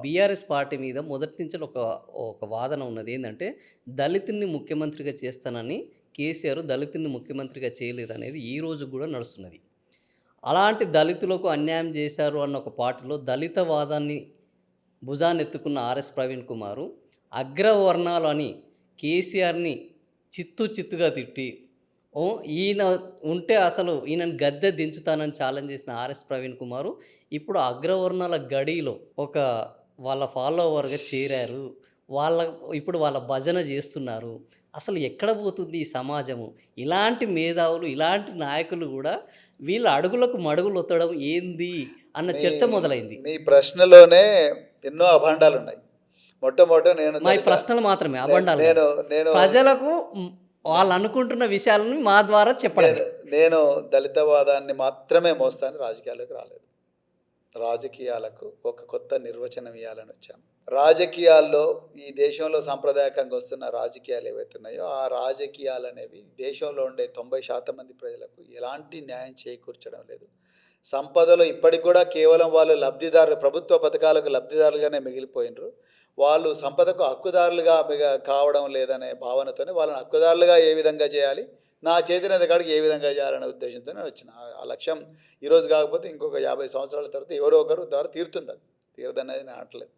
BRS party మీద మొదటి నుంచి ఒక వాదన ఉన్నది. ఏందంటే దళితుడిని ముఖ్యమంత్రిగా చేస్తానని కేసీఆర్ దళితుడిని ముఖ్యమంత్రిగా చేయలేదనేది ఈ రోజు గూడా నడుస్తున్నది. అలాంటి దళితులకు అన్యాయం చేశారు అన్న ఒక పార్టీలో దళిత వాదాన్ని భుజానెత్తుకున్న ఆర్ఎస్ ప్రవీణ్ కుమారు అగ్రవర్ణాలు అని కేసీఆర్‌ని చిత్తుగా తిట్టి ఈయన ఉంటే అసలు ఈయనని గద్దె దించుతానని ఛాలెంజ్ చేసిన ఆర్ఎస్ ప్రవీణ్ కుమారు ఇప్పుడు అగ్రవర్ణాల గడిలో ఒక వాళ్ళ ఫాలోవర్‌గా చేరారు. వాళ్ళ ఇప్పుడు వాళ్ళ భజన జేస్తున్నారు. అసలు ఎక్కడ పోతుంది ఈ సమాజము? ఇలాంటి మేధావులు, ఇలాంటి నాయకులు గూడా వీళ్ళ అడుగులకు మడుగులొత్తడం ఏంది అన్న మీ చర్చ మొదలైంది. మీ ప్రశ్నలోనే ఎన్నో అభాండాలున్నాయి. మొట్టమొదట మా ఈ ప్రశ్నలు మాత్రమే అబండాలు గాదు. నేను నేను ప్రజలకు వాళ్ళనుకుంటున్న విషయాలను మా ద్వారా చెప్పడమే. నేను నేను దళితవాదాన్ని మాత్రమే మోస్తాను, రాజకీయాల్లోకి రాలేదు. రాజకీయాలకు ఒక కొత్త నిర్వచనం ఇవ్వాలని వచ్చాను. రాజకీయాల్లో ఈ దేశంలో సాంప్రదాయకంగా వస్తున్న రాజకీయాలు ఏవైతే ఉన్నాయో ఆ రాజకీయాలు అనేవి దేశంలో ఉండే 90% మంది ప్రజలకు ఎలాంటి న్యాయం చేకూర్చడం లేదు. సంపదలో ఇప్పటికి కూడా కేవలం వాళ్ళు లబ్ధిదారులు, ప్రభుత్వ పథకాలకు లబ్ధిదారులుగానే మిగిలిపోయినరు. వాళ్ళు సంపదకు హక్కుదారులుగా కావడం లేదనే భావనతోనే వాళ్ళని హక్కుదారులుగా ఏ విధంగా చేయాలి, నా చేతినంత కాడికి ఏ విధంగా చేయాలనే ఉద్దేశంతో నేను వచ్చిన. ఆ లక్ష్యం ఈరోజు కాకపోతే ఇంకొక 50 సంవత్సరాల తర్వాత ఎవరో ఒకరు ద్వారా తీరుతుంది. అది తీరదనేది నేను అనట్లేదు.